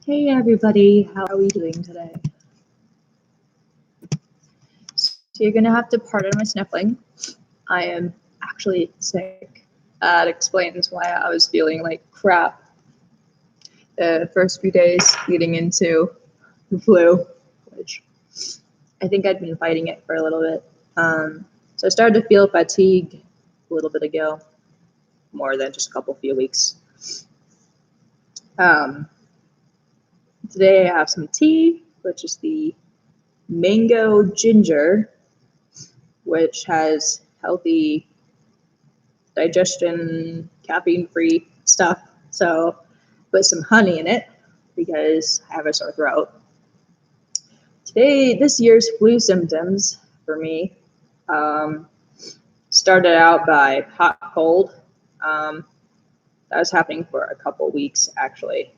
Hey everybody, how are we doing today? So you're gonna have to pardon my sniffling. I am actually sick. That explains why I was feeling like crap the first few days leading into the flu, which I think I'd been fighting it for a little bit. So I started to feel fatigue a little bit ago, more than just a few weeks. Um, Today I have some tea, which is the mango ginger, which has healthy digestion, caffeine-free stuff. So put some honey in it because I have a sore throat. This year's flu symptoms for me started out by hot cold. That was happening for a couple weeks actually.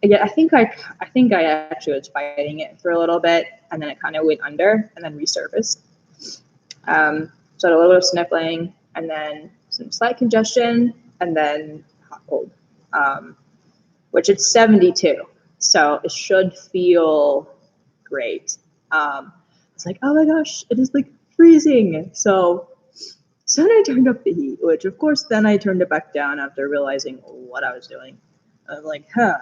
Yeah, I think I actually was fighting it for a little bit, and then it kind of went under and then resurfaced. So I had a little bit of sniffling, and then some slight congestion, and then hot cold, which it's 72, so it should feel great. It's like, oh my gosh, it is like freezing. So then I turned up the heat, which of course then I turned it back down after realizing what I was doing. I was like, huh.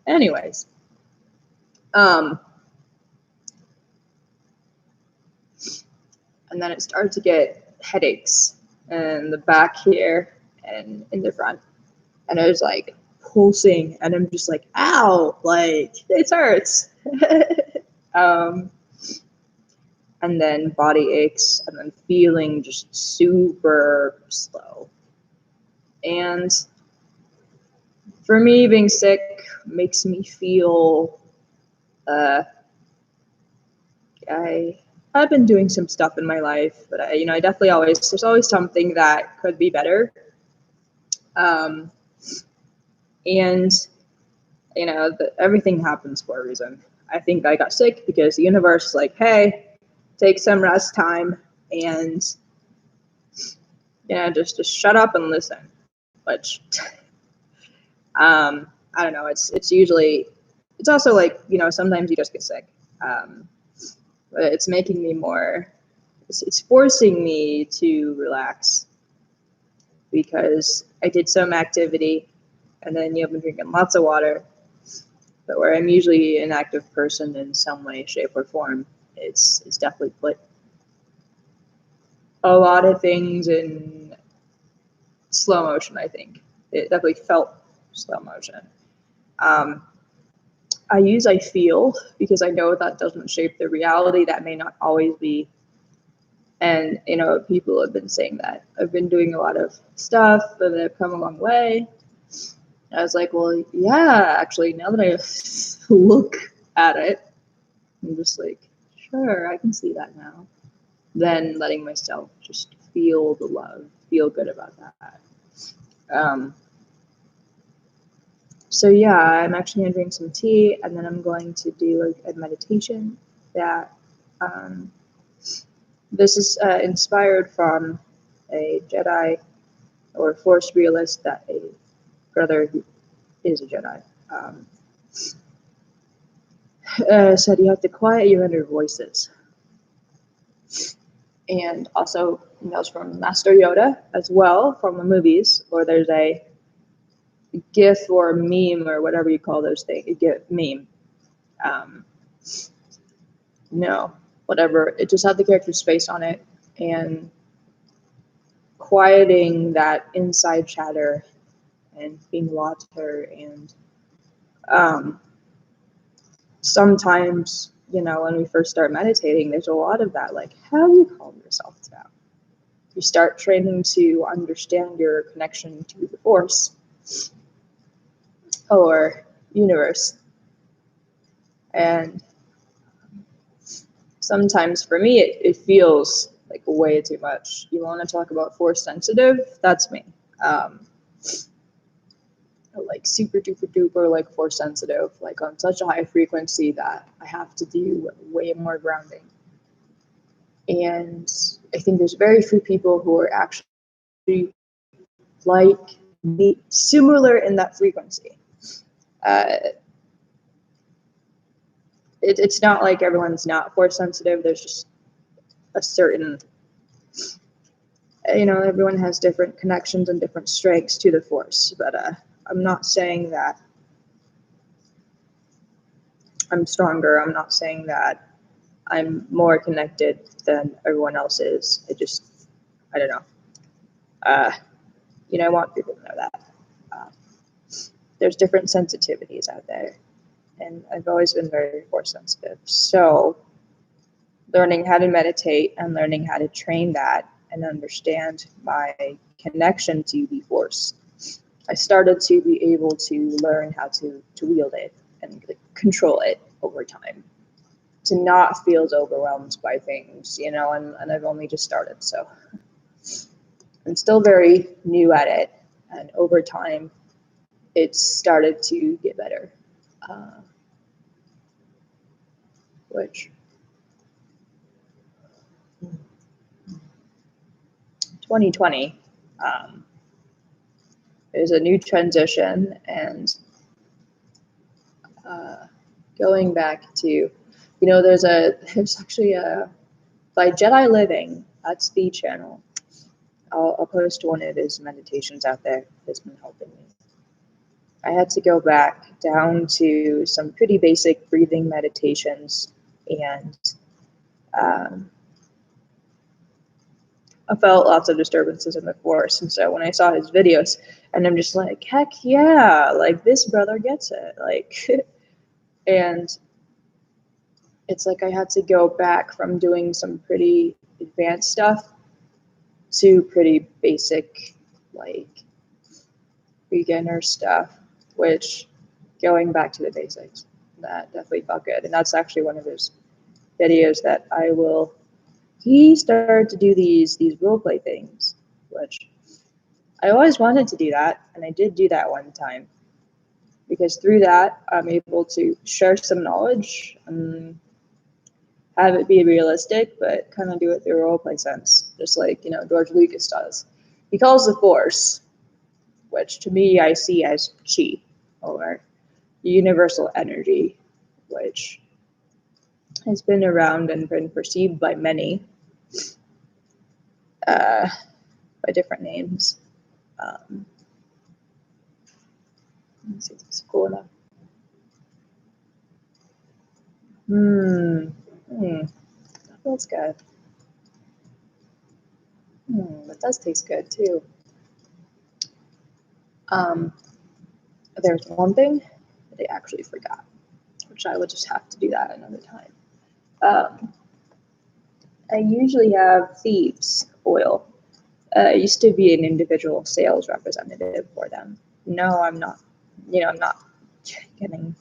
Anyways, um, and then it started to get headaches in the back here and in the front, and it was like pulsing, and I'm just like, ow, like this hurts. um, and then body aches, and then feeling just super slow. And for me, being sick makes me feel uh, I I've been doing some stuff in my life, but I definitely there's always something that could be better. Um, and everything happens for a reason. I think I got sick because the universe is like, hey, take some rest time, and just shut up and listen. Which I don't know. It's also like sometimes you just get sick, but it's making me more. It's forcing me to relax because I did some activity, and then I've been drinking lots of water. But where I'm usually an active person in some way, shape, or form, it's definitely put a lot of things in slow motion. I think it definitely felt slow motion. Um, I use I feel because I know that doesn't shape the reality. That may not always be. And people have been saying that. I've been doing a lot of stuff and I've come a long way. I was like, well, yeah, actually, now that I look at it, I'm just like, sure, I can see that now. Then letting myself just feel the love, feel good about that. Um, so yeah, I'm actually gonna drink some tea, and then I'm going to do a meditation that this is inspired from a Jedi or Force realist that a brother who is a Jedi said you have to quiet your inner voices. And also emails from Master Yoda as well from the movies, or there's a GIF or meme or whatever you call those things, a GIF meme. Um, no, whatever. It just had the character's face on it, and quieting that inside chatter and being water. And um, sometimes, when we first start meditating, there's a lot of that, like, how do you calm yourself down? You start training to understand your connection to the force or universe. And sometimes for me, it feels like way too much. You want to talk about force sensitive? That's me. Um, like super duper duper like force sensitive, like on such a high frequency that I have to do way more grounding. And I think there's very few people who are actually like me, similar in that frequency. Uh, it's not like everyone's not force sensitive. There's just a certain, everyone has different connections and different strengths to the force. But I'm not saying that I'm stronger. I'm not saying that I'm more connected than everyone else is. I don't know. I want people to know that. There's different sensitivities out there, and I've always been very force sensitive. So learning how to meditate and learning how to train that and understand my connection to the force, I started to be able to learn how to wield it and control it over time, to not feel overwhelmed by things, and I've only just started, so I'm still very new at it, and over time it's started to get better, which 2020 is a new transition, and going back to, there's actually by Jedi Living, that's the channel. I'll post one of his meditations out there. It's been helping me. I had to go back down to some pretty basic breathing meditations, and I felt lots of disturbances in the force. And so when I saw his videos, and I'm just like, heck yeah, like this brother gets it. Like, and it's like I had to go back from doing some pretty advanced stuff to pretty basic, like beginner stuff, which going back to the basics, that definitely felt good. And that's actually one of those videos that he started to do these role play things, which I always wanted to do that. And I did do that one time, because through that, I'm able to share some knowledge and have it be realistic, but kind of do it through a role play sense, just like, George Lucas does. He calls the Force, which to me I see as chi, or universal energy, which has been around and been perceived by many by different names. Let's see if this is cool enough. That feels good. That does taste good too. There's one thing that I actually forgot, which I would just have to do that another time. I usually have Thieves oil. I used to be an individual sales representative for them. No, I'm not. I'm not getting.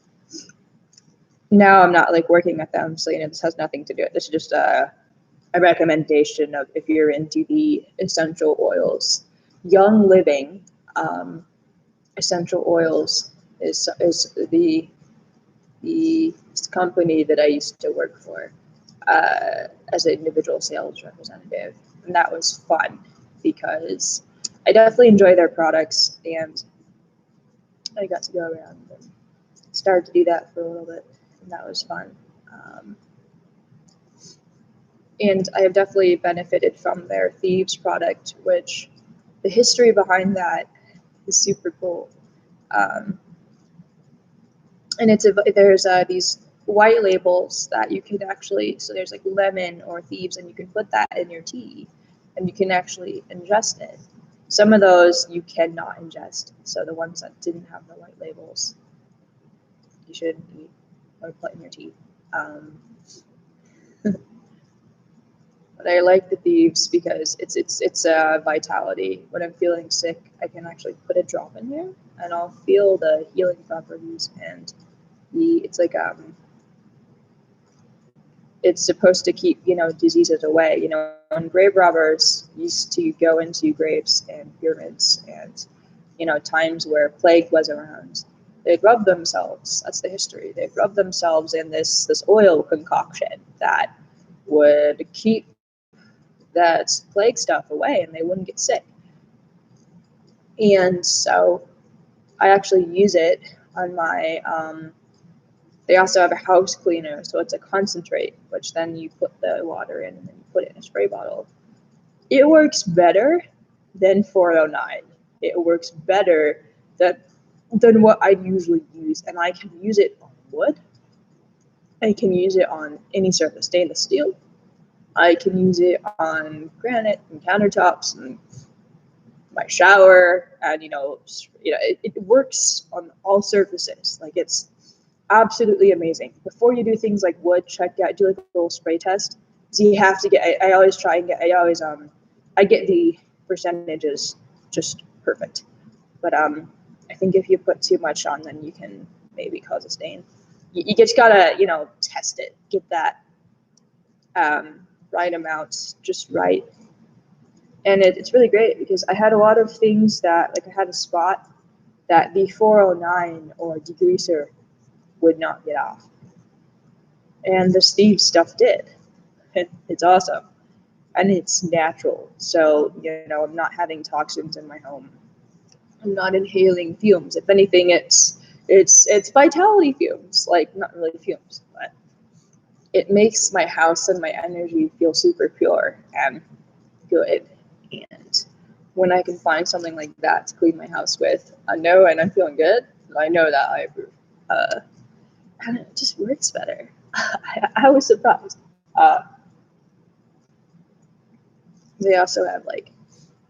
Now I'm not like working with them, so this has nothing to do with it. This is just a recommendation of, if you're into the essential oils. Young Living essential oils is the company that I used to work for as an individual sales representative, and that was fun because I definitely enjoy their products, and I got to go around and start to do that for a little bit, and that was fun. And I have definitely benefited from their Thieves product, which the history behind that is super cool. And there's these white labels that you can actually, so there's like lemon or Thieves, and you can put that in your tea and you can actually ingest it. Some of those you cannot ingest. So the ones that didn't have the white labels, you shouldn't eat or put in your tea. But I like the Thieves because it's a vitality. When I'm feeling sick, I can actually put a drop in here and I'll feel the healing properties, and it's like it's supposed to keep diseases away. And grave robbers used to go into graves and pyramids, and times where plague was around, they'd rub themselves. That's the history. They'd rub themselves in this oil concoction that would keep that plague stuff away, and they wouldn't get sick. And so I actually use it on my They also have a house cleaner, so it's a concentrate, which then you put the water in and then you put it in a spray bottle. It works better than 409. It works better than what I usually use, and I can use it on wood. I can use it on any sort of stainless steel. I can use it on granite and countertops and my shower, and it works on all surfaces. Like, it's absolutely amazing. Before you do things like wood, do like a little spray test. So you have to get. I always try and get. I get the percentages just perfect. But I think if you put too much on, then you can maybe cause a stain. You just gotta test it, get that right amount just right. And it's really great because I had a lot of things that, like, I had a spot that the 409 or degreaser would not get off. And the Steve stuff did. It's awesome. And it's natural. So, I'm not having toxins in my home. I'm not inhaling fumes. If anything, it's vitality fumes. Like, not really fumes, but it makes my house and my energy feel super pure and good. And when I can find something like that to clean my house with, I know, and I'm feeling good, I know that I approve. And it just works better. I was surprised. They also have like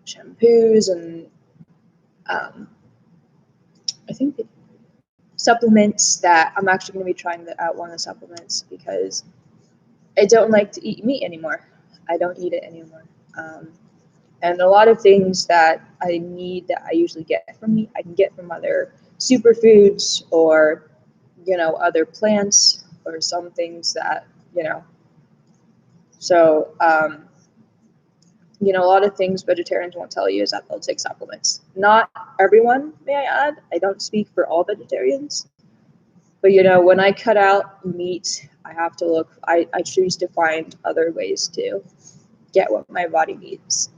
shampoos and I think supplements that I'm actually going to be trying out one of the supplements because I don't like to eat meat anymore. I don't eat it anymore. And a lot of things that I need that I usually get from meat, I can get from other superfoods or, other plants or some things that, So, a lot of things vegetarians won't tell you is that they'll take supplements. Not everyone, may I add. I don't speak for all vegetarians. But, when I cut out meat, I have to look, I choose to find other ways to get what my body needs.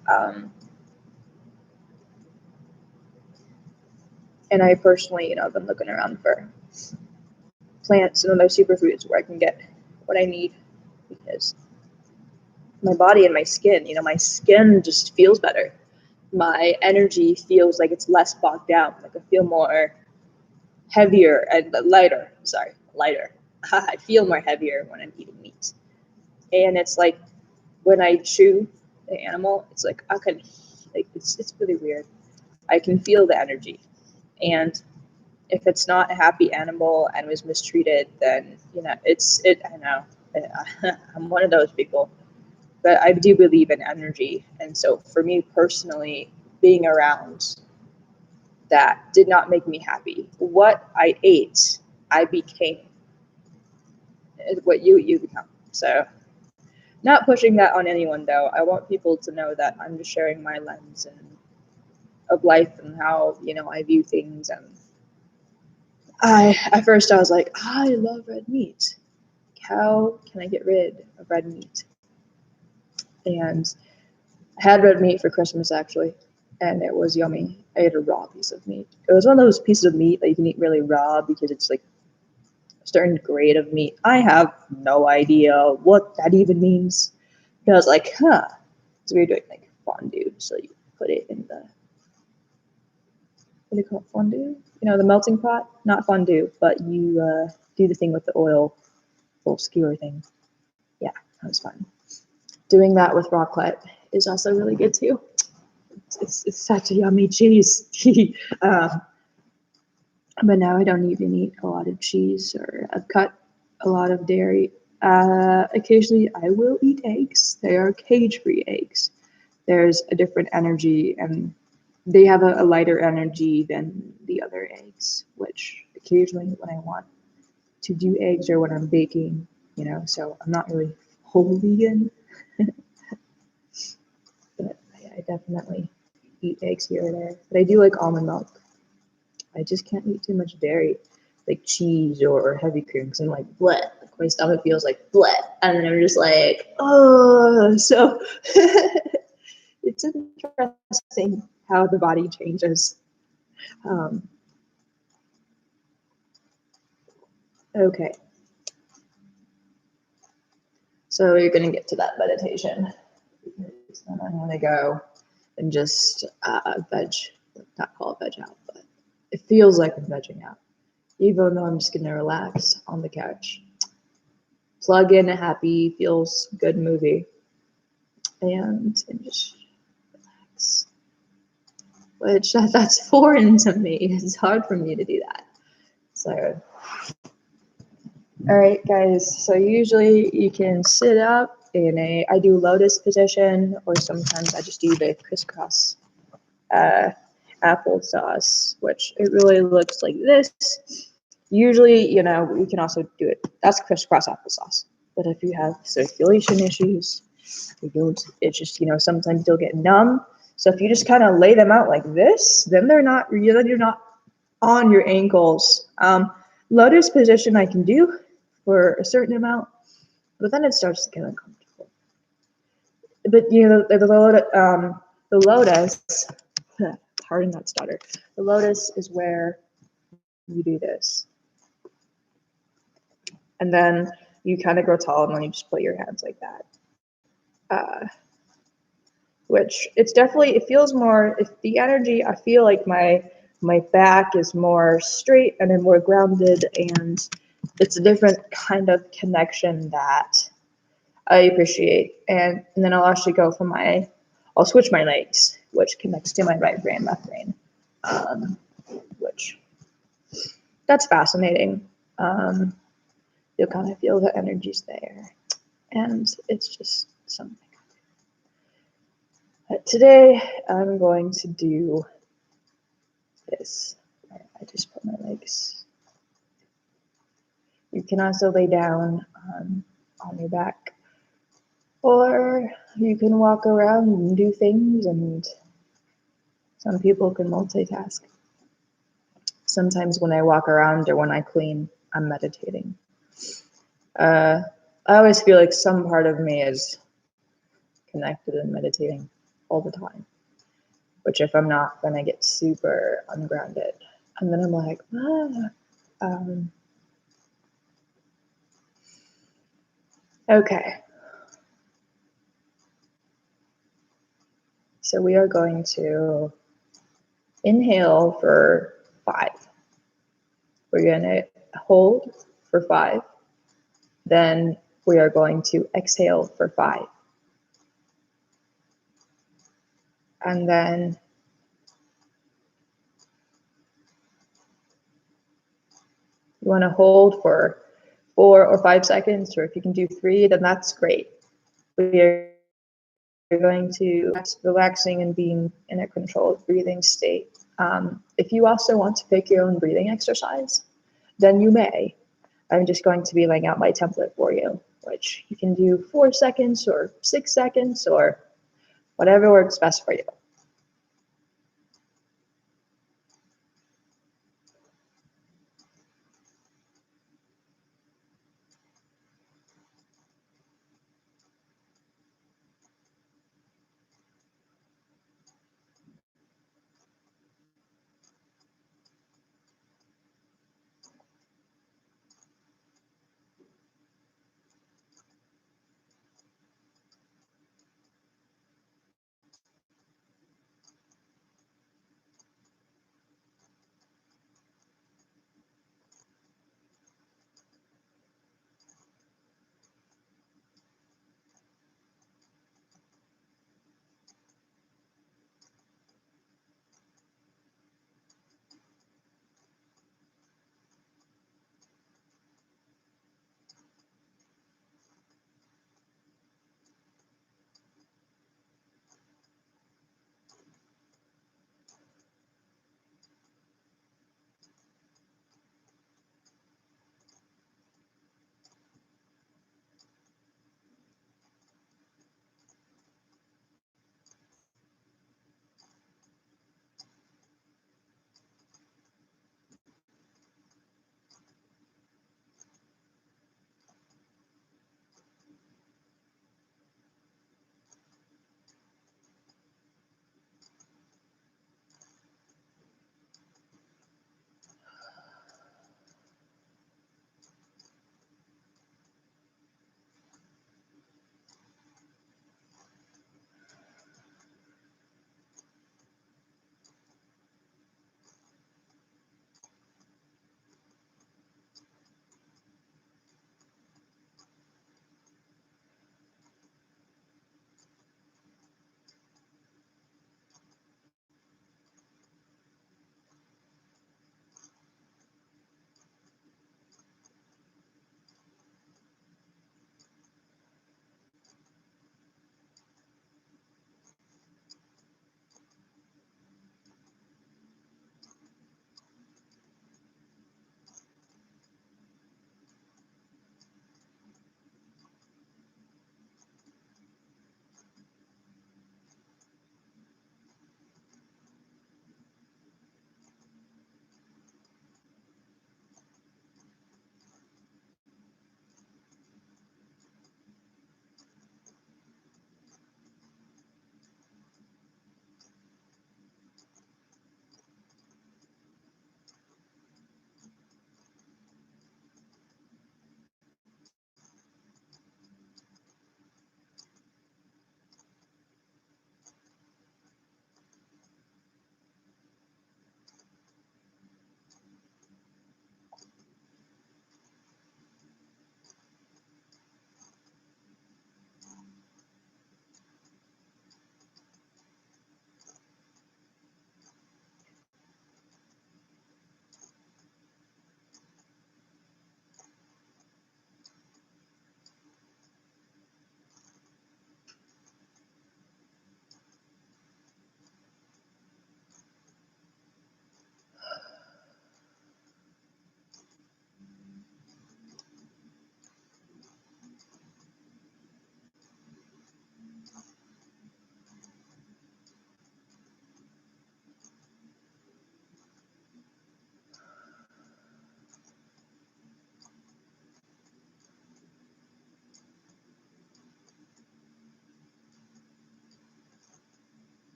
And I personally, I've been looking around for plants and other superfoods where I can get what I need because my body and my skin just feels better. My energy feels like it's less bogged down. Like, I feel more heavier and lighter. Sorry, lighter. I feel more heavier when I'm eating meat. And it's like when I chew the animal, it's like it's really weird. I can feel the energy. And if it's not a happy animal and was mistreated, then I know. I'm one of those people. But I do believe in energy. And so for me personally, being around that did not make me happy. What I ate, I became. What you become. So not pushing that on anyone, though. I want people to know that I'm just sharing my lens of life and how, I view things. And at first I was like, I love red meat. How can I get rid of red meat? And I had red meat for Christmas, actually, and it was yummy. I ate a raw piece of meat. It was one of those pieces of meat that you can eat really raw because it's like a certain grade of meat. I have no idea what that even means. But I was like, so we were doing like fondue. So you put it in the, what do you call it, fondue? The melting pot? Not fondue, but you do the thing with the oil, little skewer thing. Yeah, that was fun. Doing that with raclette is also really good too. It's such a yummy cheese. But now I don't even eat a lot of cheese, or I've cut a lot of dairy. Occasionally I will eat eggs. They are cage-free eggs. There's a different energy, and they have a lighter energy than the other eggs, which occasionally when I want to do eggs or when I'm baking, so I'm not really whole vegan. But I definitely eat eggs here or there. But I do like almond milk. I just can't eat too much dairy, like cheese or heavy cream, because I'm like, bleh. Like, my stomach feels like bleh. And then I'm just like, oh. So it's interesting how the body changes. Okay. So you're going to get to that meditation. And I'm going to go and just veg, not call it veg out, but it feels like I'm vegging out. Even though I'm just going to relax on the couch. Plug in a happy, feels good movie. And just relax. Which that's foreign to me. It's hard for me to do that. So, all right, guys. So usually you can sit up I do lotus position, or sometimes I just do the crisscross applesauce, which it really looks like this. Usually, you can also do it. That's crisscross applesauce. But if you have circulation issues, it's just, sometimes you'll get numb. So if you just kind of lay them out like this, then you're not on your ankles. Lotus position I can do for a certain amount, but then it starts to get uncomfortable. But the lotus, pardon that stutter. The lotus is where you do this, and then you kind of grow tall, and then you just put your hands like that. Which it feels more. If the energy, I feel like my back is more straight and I'm more grounded, and it's a different kind of connection that I appreciate. And then I'll actually I'll switch my legs, which connects to my right brain, left brain, which that's fascinating. You'll kind of feel the energies there, and it's just something. Today I'm going to do this. I just put my legs. You can also lay down on your back, or you can walk around and do things, and some people can multitask. Sometimes when I walk around or when I clean, I'm meditating. I always feel like some part of me is connected and meditating all the time, which if I'm not, then I get super ungrounded. And then I'm like, okay. So we are going to inhale for 5. We're going to hold for 5. Then we are going to exhale for 5. And then you want to hold for 4 or 5 seconds, or if you can do 3, then that's great. We are going to relaxing and being in a controlled breathing state. If you also want to pick your own breathing exercise, then you may. I'm just going to be laying out my template for you, which you can do 4 seconds or 6 seconds or whatever works best for you.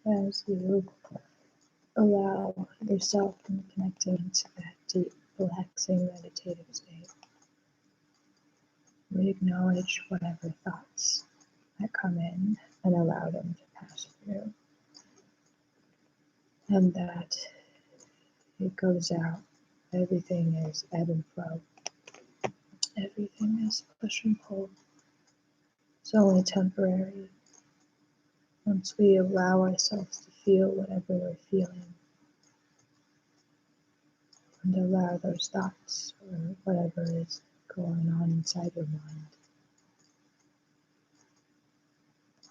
as you allow yourself and connecting into that deep, relaxing, meditative state. We acknowledge whatever thoughts that come in and allow them to pass through. And that it goes out. Everything is ebb and flow. Everything is push and pull. It's only temporary. Once we allow ourselves to feel whatever we're feeling and allow those thoughts or whatever is going on inside your mind,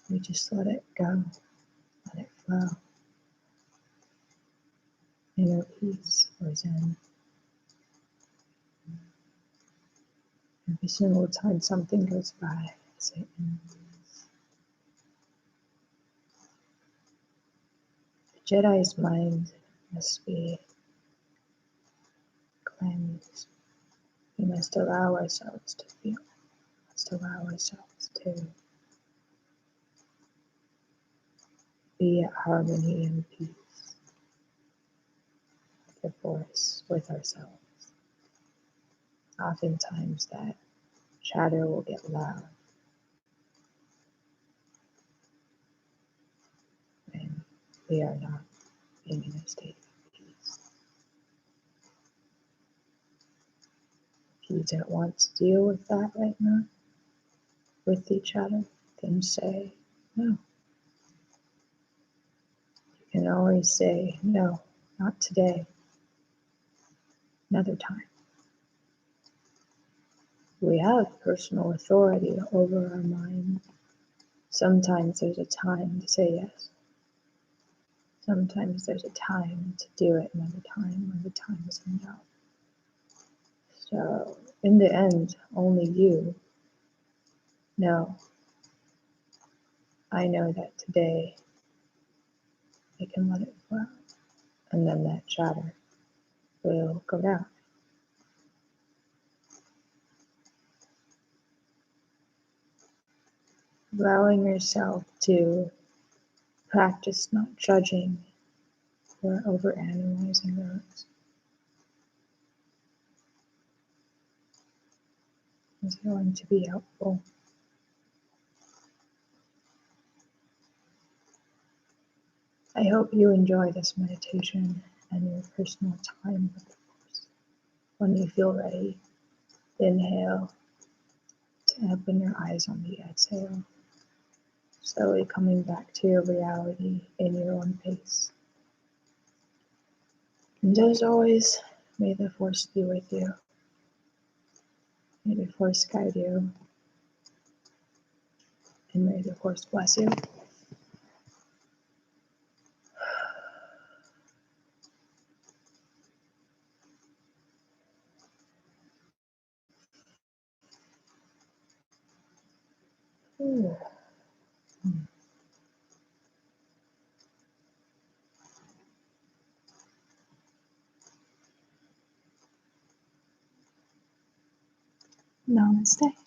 we just let it go, let it flow. Inner peace or Zen. Every single time something goes by, I say inner peace. The Jedi's mind must be cleansed. We must allow ourselves to feel. We must allow ourselves to be at harmony and peace with the Force, with ourselves. Oftentimes that chatter will get loud when we are not being in a state of peace. If you don't want to deal with that right now, with each other, then say no. You can always say no, not today, another time. We have personal authority over our mind. Sometimes there's a time to say yes. Sometimes there's a time to do it, another time when the time is a no. So in the end, only you know. I know that today I can let it flow, and then that chatter will go down. Allowing yourself to practice not judging or overanalyzing those is going to be helpful. I hope you enjoy this meditation and your personal time with the Force. When you feel ready, inhale to open your eyes on the exhale, slowly coming back to your reality in your own pace. And as always, may the Force be with you. May the Force guide you. And may the Force bless you. Ooh. Namaste.